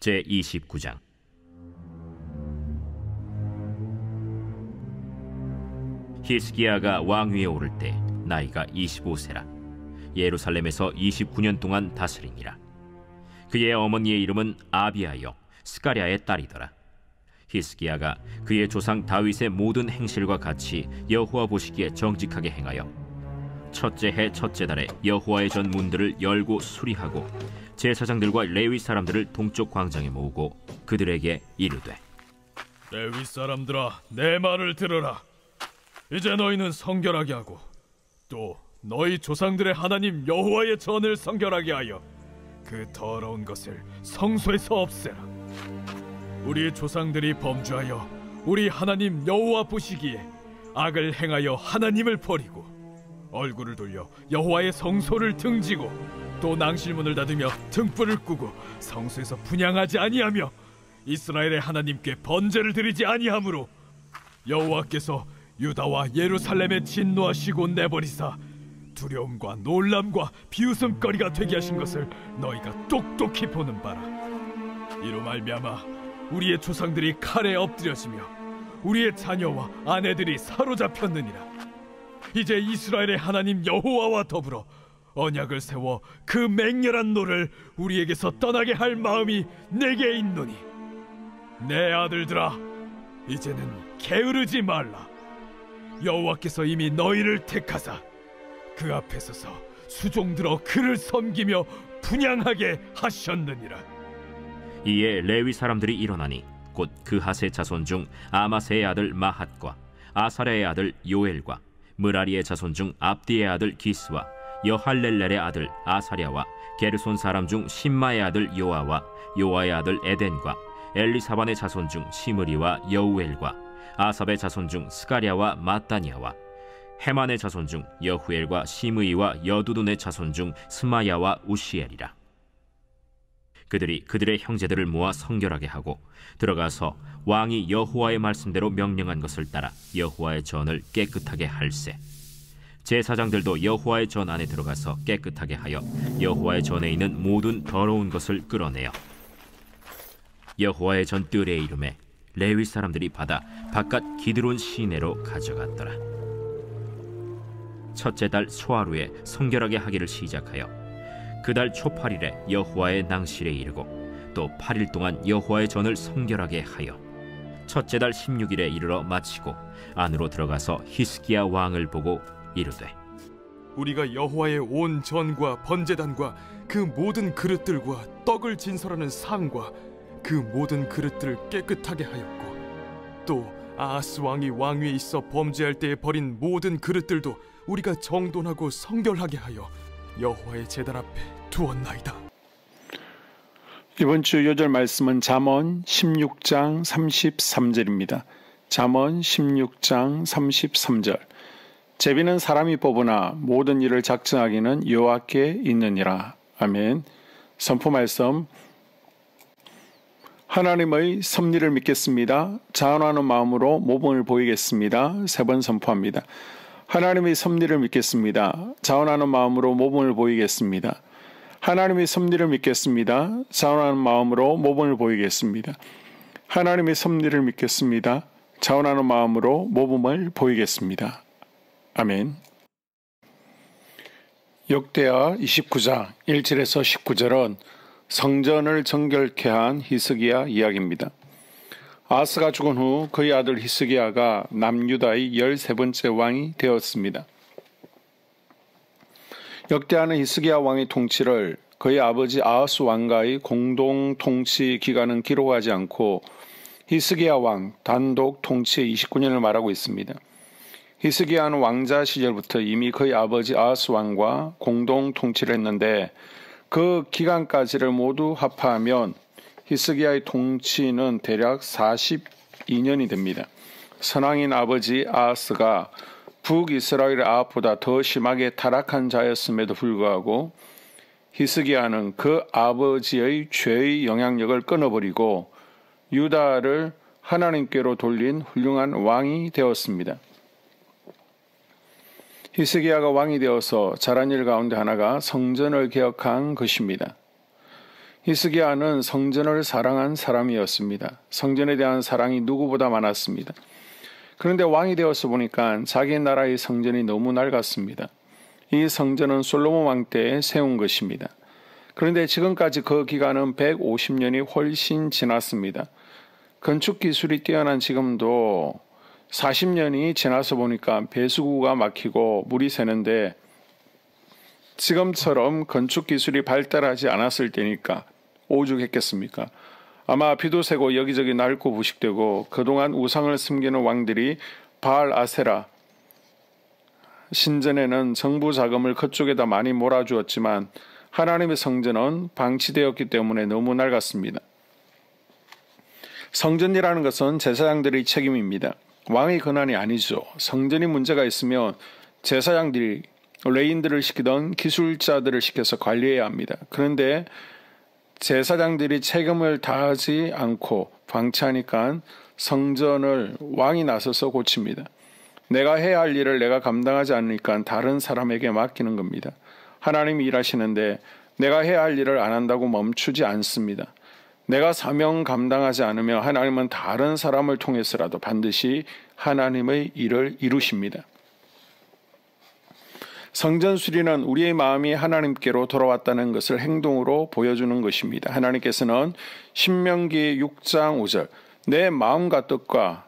제29장. 히스기야가 왕위에 오를 때 나이가 25세라 예루살렘에서 29년 동안 다스리니라. 그의 어머니의 이름은 아비아요 스가랴의 딸이더라. 히스기야가 그의 조상 다윗의 모든 행실과 같이 여호와 보시기에 정직하게 행하여 첫째 해 첫째 달에 여호와의 전 문들을 열고 수리하고 제사장들과 레위 사람들을 동쪽 광장에 모으고 그들에게 이르되, 레위 사람들아, 내 말을 들으라. 이제 너희는 성결하게 하고 또 너희 조상들의 하나님 여호와의 전을 성결하게 하여 그 더러운 것을 성소에서 없애라. 우리 조상들이 범죄하여 우리 하나님 여호와 보시기에 악을 행하여 하나님을 버리고 얼굴을 돌려 여호와의 성소를 등지고 또 낭실문을 닫으며 등불을 끄고 성소에서 분향하지 아니하며 이스라엘의 하나님께 번제를 드리지 아니하므로 여호와께서 유다와 예루살렘에 진노하시고 내버리사 두려움과 놀람과 비웃음거리가 되게 하신 것을 너희가 똑똑히 보는 바라. 이로 말미암아 우리의 조상들이 칼에 엎드려지며 우리의 자녀와 아내들이 사로잡혔느니라. 이제 이스라엘의 하나님 여호와와 더불어 언약을 세워 그 맹렬한 노를 우리에게서 떠나게 할 마음이 내게 있노니 내 아들들아, 이제는 게으르지 말라. 여호와께서 이미 너희를 택하사 그 앞에 서서 수종들어 그를 섬기며 분향하게 하셨느니라. 이에 레위 사람들이 일어나니 곧 그핫의 자손 중 아마세의 아들 마핫과 아사랴의 아들 요엘과 므라리의 자손 중 압디의 아들 기스와 여할렐렐의 아들 아사랴와 게르손 사람 중 심마의 아들 요아와 요아의 아들 에덴과 엘리사반의 자손 중 시므리와 여우엘과 아삽의 자손 중 스가랴와 마따니아와 헤만의 자손 중 여후엘과 시므이와 여두둔의 자손 중 스마야와 우시엘이라. 그들이 그들의 형제들을 모아 성결하게 하고 들어가서 왕이 여호와의 말씀대로 명령한 것을 따라 여호와의 전을 깨끗하게 할세. 제사장들도 여호와의 전 안에 들어가서 깨끗하게 하여 여호와의 전에 있는 모든 더러운 것을 끌어내어 여호와의 전 뜰의 이름에 레위 사람들이 받아 바깥 기드론 시내로 가져갔더라. 첫째 달 소하루에 성결하게 하기를 시작하여 그달 초 8일에 여호와의 낭실에 이르고 또 8일 동안 여호와의 전을 성결하게 하여 첫째 달 16일에 이르러 마치고 안으로 들어가서 히스기야 왕을 보고 이르되, 우리가 여호와의 온 전과 번제단과 그 모든 그릇들과 떡을 진설하는 상과 그 모든 그릇들을 깨끗하게 하였고 또 아하스 왕이 왕위에 있어 범죄할 때에 버린 모든 그릇들도 우리가 정돈하고 성결하게 하여 여호와의 제단 앞에 두었나이다. 이번 주 요절 말씀은 잠언 16장 33절입니다. 잠언 16장 33절. 제비는 사람이 뽑으나 모든 일을 작정하기는 여호와께 있느니라. 아멘. 선포 말씀. 하나님의 섭리를 믿겠습니다. 자원하는 마음으로 모범을 보이겠습니다. 세 번 선포합니다. 하나님의 섭리를 믿겠습니다. 자원하는 마음으로 모범을 보이겠습니다. 하나님의 섭리를 믿겠습니다. 자원하는 마음으로 모범을 보이겠습니다. 하나님의 섭리를 믿겠습니다. 자원하는 마음으로 모범을 보이겠습니다. 아멘. 역대하 29장 1절에서 19절은 성전을 정결케 한 히스기야 이야기입니다. 아하스가 죽은 후 그의 아들 히스기야가 남유다의 13번째 왕이 되었습니다. 역대하는 히스기야 왕의 통치를 그의 아버지 아하스 왕과의 공동 통치 기간은 기록하지 않고 히스기야 왕 단독 통치의 29년을 말하고 있습니다. 히스기야는 왕자 시절부터 이미 그의 아버지 아하스 왕과 공동 통치를 했는데 그 기간까지를 모두 합하면 히스기야의 통치는 대략 42년이 됩니다. 선왕인 아버지 아하스가 북이스라엘 아합보다 더 심하게 타락한 자였음에도 불구하고 히스기야는 그 아버지의 죄의 영향력을 끊어버리고 유다를 하나님께로 돌린 훌륭한 왕이 되었습니다. 히스기야가 왕이 되어서 잘한 일 가운데 하나가 성전을 개혁한 것입니다. 히스기야는 성전을 사랑한 사람이었습니다. 성전에 대한 사랑이 누구보다 많았습니다. 그런데 왕이 되어서 보니까 자기 나라의 성전이 너무 낡았습니다. 이 성전은 솔로몬 왕 때 세운 것입니다. 그런데 지금까지 그 기간은 150년이 훨씬 지났습니다. 건축 기술이 뛰어난 지금도 40년이 지나서 보니까 배수구가 막히고 물이 새는데 지금처럼 건축 기술이 발달하지 않았을 때니까 오죽했겠습니까? 아마 비도 새고 여기저기 낡고 부식되고 그동안 우상을 숨기는 왕들이 바알 아세라 신전에는 정부 자금을 그쪽에다 많이 몰아주었지만 하나님의 성전은 방치되었기 때문에 너무 낡았습니다. 성전이라는 것은 제사장들의 책임입니다. 왕의 권한이 아니죠. 성전이 문제가 있으면 제사장들이 레인들을 시키던 기술자들을 시켜서 관리해야 합니다. 그런데 제사장들이 책임을 다하지 않고 방치하니까 성전을 왕이 나서서 고칩니다. 내가 해야 할 일을 내가 감당하지 않으니까 다른 사람에게 맡기는 겁니다. 하나님이 일하시는데 내가 해야 할 일을 안 한다고 멈추지 않습니다. 내가 사명 감당하지 않으면 하나님은 다른 사람을 통해서라도 반드시 하나님의 일을 이루십니다. 성전 수리는 우리의 마음이 하나님께로 돌아왔다는 것을 행동으로 보여주는 것입니다. 하나님께서는 신명기 6장 5절 내 마음과 뜻과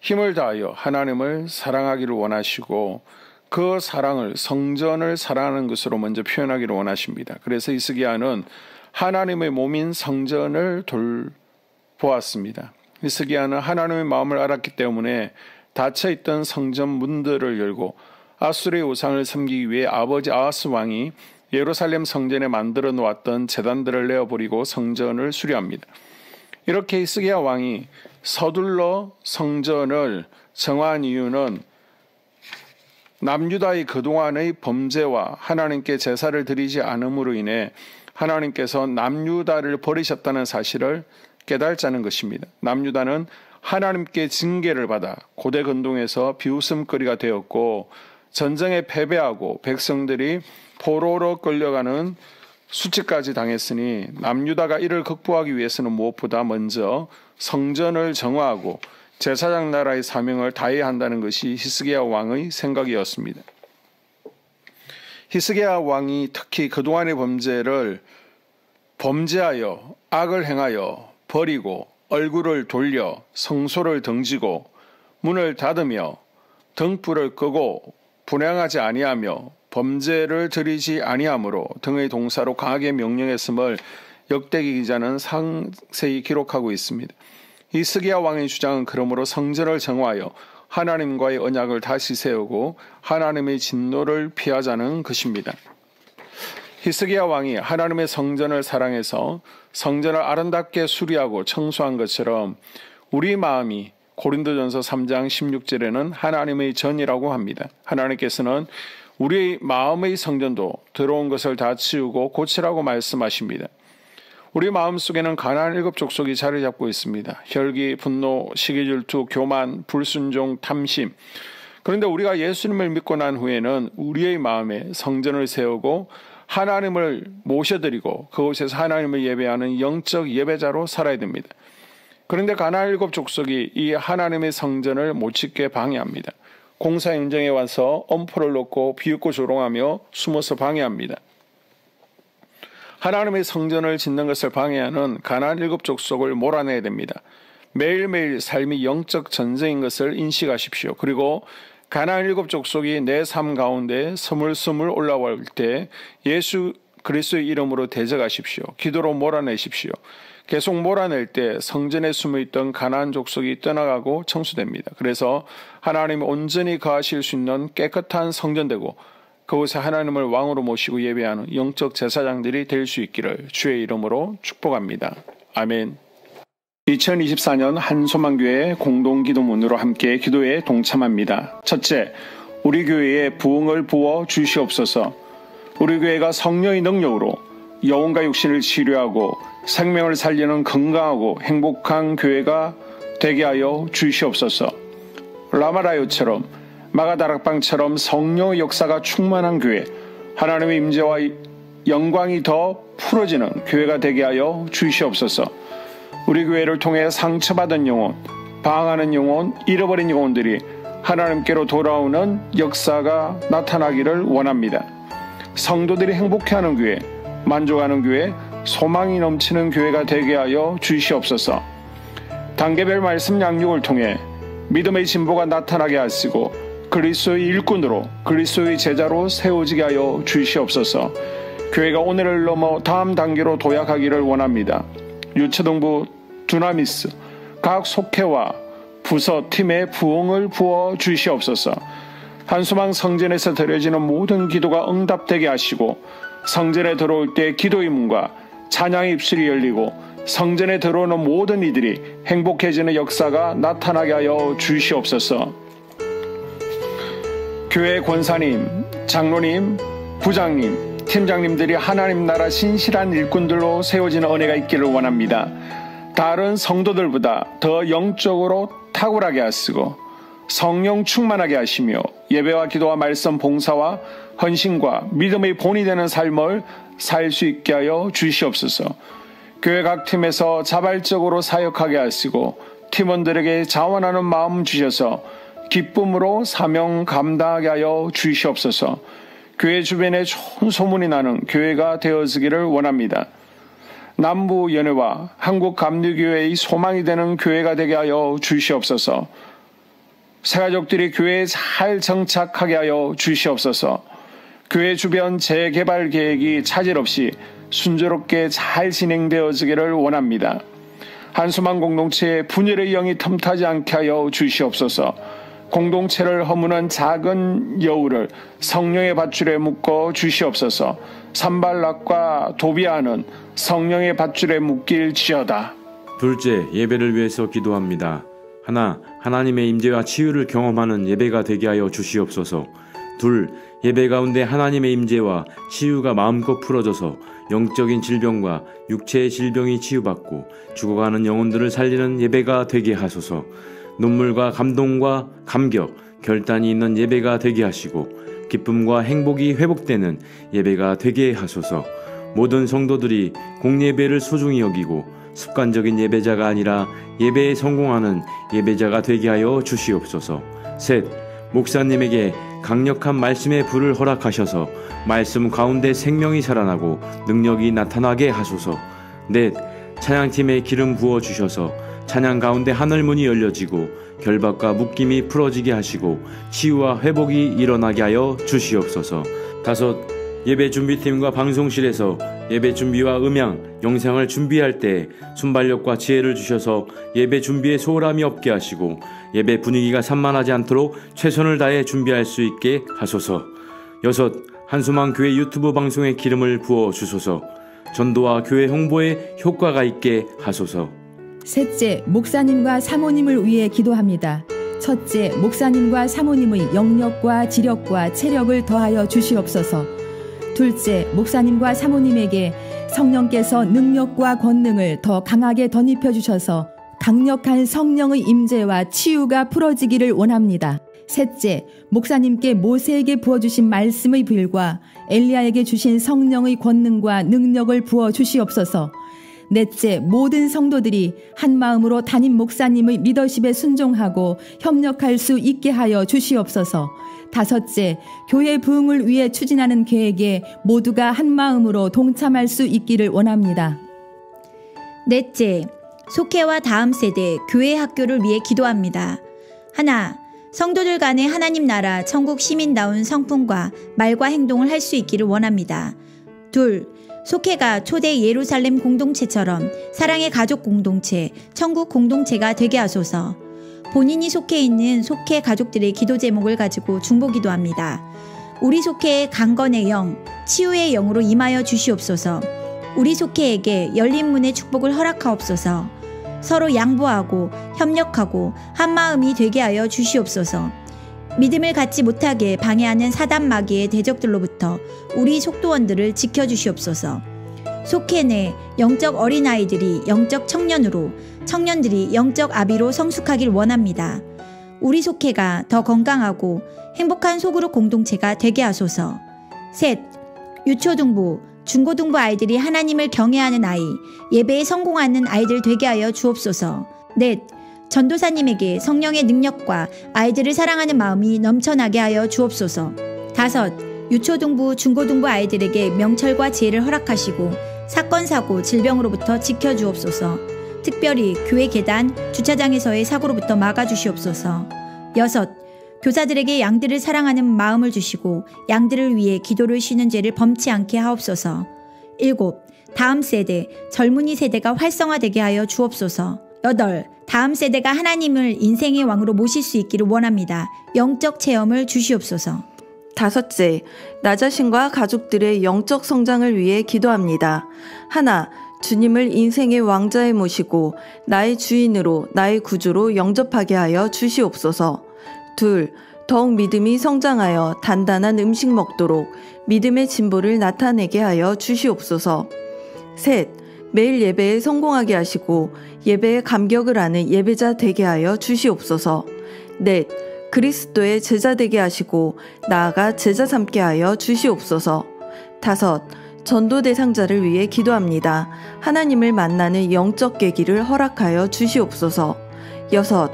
힘을 다하여 하나님을 사랑하기를 원하시고 그 사랑을 성전을 사랑하는 것으로 먼저 표현하기를 원하십니다. 그래서 히스기야는 하나님의 몸인 성전을 돌보았습니다. 히스기야는 하나님의 마음을 알았기 때문에 닫혀있던 성전 문들을 열고 아수르의 우상을 섬기기 위해 아버지 아하스 왕이 예루살렘 성전에 만들어 놓았던 제단들을 내어버리고 성전을 수리합니다. 이렇게 히스기야 왕이 서둘러 성전을 정한 이유는 남유다의 그동안의 범죄와 하나님께 제사를 드리지 않음으로 인해 하나님께서 남유다를 버리셨다는 사실을 깨달자는 것입니다. 남유다는 하나님께 징계를 받아 고대 근동에서 비웃음거리가 되었고 전쟁에 패배하고 백성들이 포로로 끌려가는 수치까지 당했으니 남유다가 이를 극복하기 위해서는 무엇보다 먼저 성전을 정화하고 제사장 나라의 사명을 다해야 한다는 것이 히스기야 왕의 생각이었습니다. 히스기야 왕이 특히 그동안의 범죄하여 악을 행하여 버리고 얼굴을 돌려 성소를 등지고 문을 닫으며 등불을 끄고 분향하지 아니하며 범죄를 저리지 아니하므로 등의 동사로 강하게 명령했음을 역대기 기자는 상세히 기록하고 있습니다. 히스기야 왕의 주장은 그러므로 성전을 정화하여 하나님과의 언약을 다시 세우고 하나님의 진노를 피하자는 것입니다. 히스기야 왕이 하나님의 성전을 사랑해서 성전을 아름답게 수리하고 청소한 것처럼 우리 마음이 고린도전서 3장 16절에는 하나님의 전이라고 합니다. 하나님께서는 우리 마음의 성전도 더러운 것을 다 치우고 고치라고 말씀하십니다. 우리 마음속에는 가나안 7 족속이 자리 잡고 있습니다. 혈기, 분노, 시기질투, 교만, 불순종, 탐심. 그런데 우리가 예수님을 믿고 난 후에는 우리의 마음에 성전을 세우고 하나님을 모셔드리고 그곳에서 하나님을 예배하는 영적 예배자로 살아야 됩니다. 그런데 가나안 7 족속이 이 하나님의 성전을 못 짓게 방해합니다. 공사 현장에 와서 엄포를 놓고 비웃고 조롱하며 숨어서 방해합니다. 하나님의 성전을 짓는 것을 방해하는 가나안 7 족속을 몰아내야 됩니다. 매일매일 삶이 영적 전쟁인 것을 인식하십시오. 그리고 가나안 7 족속이 내 삶 가운데 스물스물 올라올 때 예수 그리스도의 이름으로 대적하십시오. 기도로 몰아내십시오. 계속 몰아낼 때 성전에 숨어있던 가나안 족속이 떠나가고 청소됩니다. 그래서 하나님이 온전히 거하실 수 있는 깨끗한 성전되고 그곳에 하나님을 왕으로 모시고 예배하는 영적 제사장들이 될 수 있기를 주의 이름으로 축복합니다. 아멘. 2024년 한소망교회 공동기도문으로 함께 기도에 동참합니다. 첫째, 우리 교회에 부흥을 부어 주시옵소서. 우리 교회가 성령의 능력으로 영혼과 육신을 치료하고 생명을 살리는 건강하고 행복한 교회가 되게 하여 주시옵소서. 라마라요처럼 마가다락방처럼 성령의 역사가 충만한 교회, 하나님의 임재와 영광이 더 풀어지는 교회가 되게 하여 주시옵소서. 우리 교회를 통해 상처받은 영혼, 방황하는 영혼, 잃어버린 영혼들이 하나님께로 돌아오는 역사가 나타나기를 원합니다. 성도들이 행복해하는 교회, 만족하는 교회, 소망이 넘치는 교회가 되게 하여 주시옵소서. 단계별 말씀 양육을 통해 믿음의 진보가 나타나게 하시고 그리스도의 일꾼으로 그리스도의 제자로 세워지게 하여 주시옵소서. 교회가 오늘을 넘어 다음 단계로 도약하기를 원합니다. 유초등부 두나미스 각 속회와 부서 팀의 부흥을 부어 주시옵소서. 한수망 성전에서 드려지는 모든 기도가 응답되게 하시고 성전에 들어올 때 기도의 문과 찬양의 입술이 열리고 성전에 들어오는 모든 이들이 행복해지는 역사가 나타나게 하여 주시옵소서. 교회 권사님, 장로님, 부장님, 팀장님들이 하나님 나라 신실한 일꾼들로 세워지는 은혜가 있기를 원합니다. 다른 성도들보다 더 영적으로 탁월하게 하시고 성령 충만하게 하시며 예배와 기도와 말씀 봉사와 헌신과 믿음의 본이 되는 삶을 살 수 있게 하여 주시옵소서. 교회 각 팀에서 자발적으로 사역하게 하시고 팀원들에게 자원하는 마음 주셔서 기쁨으로 사명 감당하게 하여 주시옵소서. 교회 주변에 좋은 소문이 나는 교회가 되어지기를 원합니다. 남부 연회와 한국 감리교회의 소망이 되는 교회가 되게 하여 주시옵소서. 새가족들이 교회에 잘 정착하게 하여 주시옵소서. 교회 주변 재개발 계획이 차질 없이 순조롭게 잘 진행되어지기를 원합니다. 한수망 공동체의 분열의 영이 틈타지 않게 하여 주시옵소서. 공동체를 허무는 작은 여우를 성령의 밧줄에 묶어 주시옵소서. 산발락과 도비아는 성령의 밧줄에 묶일지어다. 둘째, 예배를 위해서 기도합니다. 하나님의 임재와 치유를 경험하는 예배가 되게 하여 주시옵소서. 둘, 예배 가운데 하나님의 임재와 치유가 마음껏 풀어져서 영적인 질병과 육체의 질병이 치유받고 죽어가는 영혼들을 살리는 예배가 되게 하소서. 눈물과 감동과 감격, 결단이 있는 예배가 되게 하시고 기쁨과 행복이 회복되는 예배가 되게 하소서. 모든 성도들이 공예배를 소중히 여기고 습관적인 예배자가 아니라 예배에 성공하는 예배자가 되게 하여 주시옵소서. 셋, 목사님에게 강력한 말씀의 불을 허락하셔서 말씀 가운데 생명이 살아나고 능력이 나타나게 하소서. 넷, 찬양팀에 기름 부어 주셔서 찬양 가운데 하늘문이 열려지고 결박과 묶임이 풀어지게 하시고 치유와 회복이 일어나게 하여 주시옵소서. 다섯, 예배 준비팀과 방송실에서 예배 준비와 음향, 영상을 준비할 때 순발력과 지혜를 주셔서 예배 준비에 소홀함이 없게 하시고 예배 분위기가 산만하지 않도록 최선을 다해 준비할 수 있게 하소서. 여섯, 한수망 교회 유튜브 방송에 기름을 부어 주소서. 전도와 교회 홍보에 효과가 있게 하소서. 셋째, 목사님과 사모님을 위해 기도합니다. 첫째, 목사님과 사모님의 영력과 지력과 체력을 더하여 주시옵소서. 둘째, 목사님과 사모님에게 성령께서 능력과 권능을 더 강하게 덧입혀 주셔서 강력한 성령의 임재와 치유가 풀어지기를 원합니다. 셋째, 목사님께 모세에게 부어주신 말씀의 불과 엘리야에게 주신 성령의 권능과 능력을 부어 주시옵소서. 넷째, 모든 성도들이 한 마음으로 담임 목사님의 리더십에 순종하고 협력할 수 있게 하여 주시옵소서. 다섯째, 교회 부흥을 위해 추진하는 계획에 모두가 한 마음으로 동참할 수 있기를 원합니다. 넷째, 속회와 다음 세대 교회 학교를 위해 기도합니다. 하나, 성도들 간의 하나님 나라 천국 시민다운 성품과 말과 행동을 할 수 있기를 원합니다. 둘, 속회가 초대 예루살렘 공동체처럼 사랑의 가족 공동체, 천국 공동체가 되게 하소서. 본인이 속해 있는 속회 가족들의 기도 제목을 가지고 중보기도합니다. 우리 속회의 강건의 영, 치유의 영으로 임하여 주시옵소서. 우리 속회에게 열린 문의 축복을 허락하옵소서. 서로 양보하고 협력하고 한마음이 되게 하여 주시옵소서. 믿음을 갖지 못하게 방해하는 사단 마귀의 대적들로부터 우리 속도원들을 지켜주시옵소서. 속회 내 영적 어린아이들이 영적 청년으로, 청년들이 영적 아비로 성숙하길 원합니다. 우리 속회가 더 건강하고 행복한 소그룹 공동체가 되게 하소서. 셋, 유초등부, 중고등부 아이들이 하나님을 경외하는 아이, 예배에 성공하는 아이들 되게 하여 주옵소서. 넷, 전도사님에게 성령의 능력과 아이들을 사랑하는 마음이 넘쳐나게 하여 주옵소서. 다섯, 유초등부, 중고등부 아이들에게 명철과 지혜를 허락하시고 사건, 사고, 질병으로부터 지켜주옵소서. 특별히 교회 계단, 주차장에서의 사고로부터 막아주시옵소서. 여섯, 교사들에게 양들을 사랑하는 마음을 주시고 양들을 위해 기도를 쉬는 죄를 범치 않게 하옵소서. 일곱, 다음 세대, 젊은이 세대가 활성화되게 하여 주옵소서. 여덟, 다음 세대가 하나님을 인생의 왕으로 모실 수 있기를 원합니다. 영적 체험을 주시옵소서. 다섯째, 나 자신과 가족들의 영적 성장을 위해 기도합니다. 하나, 주님을 인생의 왕자에 모시고 나의 주인으로 나의 구주로 영접하게 하여 주시옵소서. 둘, 더욱 믿음이 성장하여 단단한 음식 먹도록 믿음의 진보를 나타내게 하여 주시옵소서. 셋, 매일 예배에 성공하게 하시고 예배에 감격을 하는 예배자 되게 하여 주시옵소서. 넷, 그리스도의 제자 되게 하시고 나아가 제자 삼게 하여 주시옵소서. 다섯, 전도 대상자를 위해 기도합니다. 하나님을 만나는 영적 계기를 허락하여 주시옵소서. 여섯,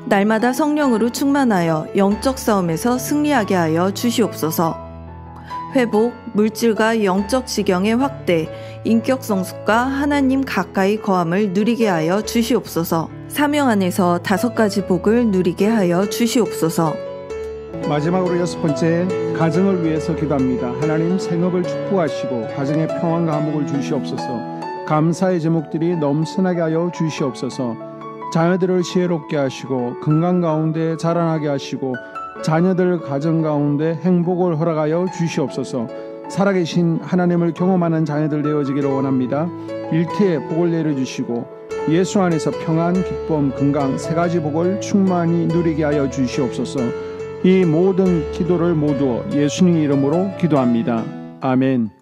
날마다 성령으로 충만하여 영적 싸움에서 승리하게 하여 주시옵소서. 회복, 물질과 영적 지경의 확대, 인격 성숙과 하나님 가까이 거함을 누리게 하여 주시옵소서. 사명 안에서 5가지 복을 누리게 하여 주시옵소서. 마지막으로 6번째, 가정을 위해서 기도합니다. 하나님 생업을 축복하시고 가정에 평안과 화목을 주시옵소서. 감사의 제목들이 넘쳐나게 하여 주시옵소서. 자녀들을 지혜롭게 하시고 건강 가운데 자라나게 하시고 자녀들 가정 가운데 행복을 허락하여 주시옵소서. 살아계신 하나님을 경험하는 자녀들 되어지기를 원합니다. 일터에 복을 내려주시고 예수 안에서 평안, 기쁨, 건강 3가지 복을 충만히 누리게 하여 주시옵소서. 이 모든 기도를 모두 예수님 이름으로 기도합니다. 아멘.